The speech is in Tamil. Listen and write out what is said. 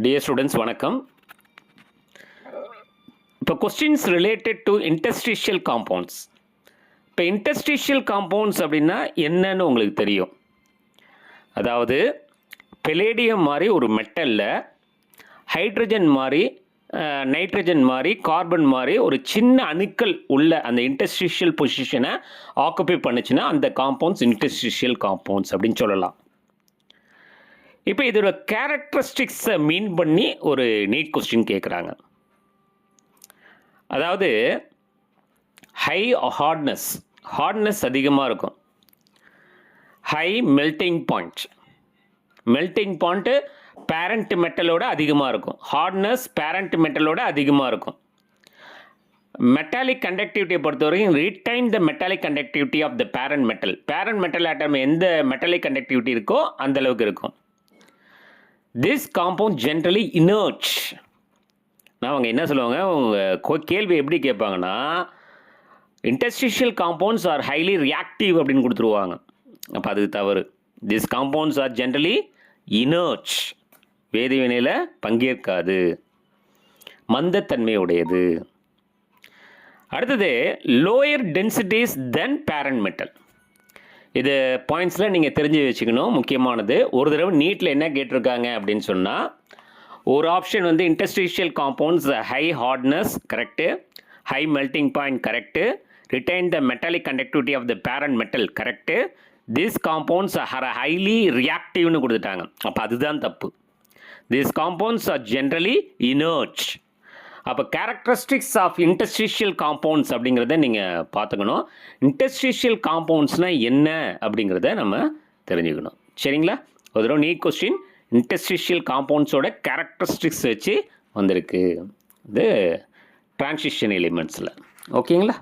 Dear students, வணக்கம். இப்போ questions related to interstitial compounds. இப்போ interstitial compounds அப்படின்னா என்னன்னு உங்களுக்கு தெரியும். அதாவது பெலேடியம் மாதிரி ஒரு மெட்டலில் ஹைட்ரஜன் மாதிரி நைட்ரஜன் மாதிரி கார்பன் மாதிரி ஒரு சின்ன அணுக்கள் உள்ள அந்த இன்டர்ஸ்டிஷியல் பொசிஷனை ஆக்குபை பண்ணுச்சுன்னா அந்த காம்பவுண்ட்ஸ் இன்டர்ஸ்டிஷியல் காம்பவுண்ட்ஸ் அப்படின்னு சொல்லலாம். இப்போ இதோட கேரக்டரிஸ்டிக்ஸை மீன் பண்ணி ஒரு நீட் கொஸ்டின் கேட்குறாங்க. அதாவது ஹை ஹார்ட்னஸ் அதிகமாக இருக்கும், ஹை மெல்டிங் பாயிண்ட்டு பேரண்ட் மெட்டலோட அதிகமாக இருக்கும், ஹார்ட்னஸ் பேரண்ட் மெட்டலோட அதிகமாக இருக்கும். மெட்டாலிக் கண்டக்டிவிட்டியை பொறுத்தவரைக்கும் retain the metallic conductivity of the parent metal atom எந்த மெட்டாலிக் கண்டக்டிவிட்டி இருக்கோ அந்த அளவுக்கு இருக்கும். This compound generally inert. அவங்க என்ன சொல்லுவாங்க, அவங்க கேள்வி எப்படி கேட்பாங்கன்னா interstitial compounds are highly reactive அப்படின்னு கொடுத்துருவாங்க. அப்போ அது தவறு. This compounds are generally inert, வேதிவினையில் பங்கேற்காது, மந்தத்தன்மையுடையது. அடுத்தது lower densities than parent metal. இது பாயிண்ட்ஸில் நீங்கள் தெரிஞ்சு வச்சுக்கணும், முக்கியமானது. ஒரு தடவை நீட்டில் என்ன கேட்டிருக்காங்க அப்படின்னு சொன்னால், ஒரு ஆப்ஷன் வந்து interstitial compounds high hardness correct, high melting point correct, retain the metallic conductivity of the parent metal correct, this compounds are highly ரியாக்டிவ்னு கொடுத்துட்டாங்க. அப்போ அதுதான் தப்பு. This compounds are generally inert. அப்போ கேரக்டரிஸ்டிக்ஸ் ஆஃப் இன்டர்ஸ்டிஷியல் காம்பவுண்ட்ஸ் அப்படிங்கிறத நீங்கள் பார்த்துக்கணும். இன்டர்ஸ்டிஷியல் காம்பவுண்ட்ஸ்னால் என்ன அப்படிங்கிறத நம்ம தெரிஞ்சுக்கணும். சரிங்களா? ஒரு தடவை நீட் கொஸ்டின் இன்டர்ஸ்டிஷியல் காம்பவுண்ட்ஸோட கேரக்டரிஸ்டிக்ஸ் வச்சு வந்திருக்கு இது டிரான்சிஷன் எலிமெண்ட்ஸில். ஓகேங்களா?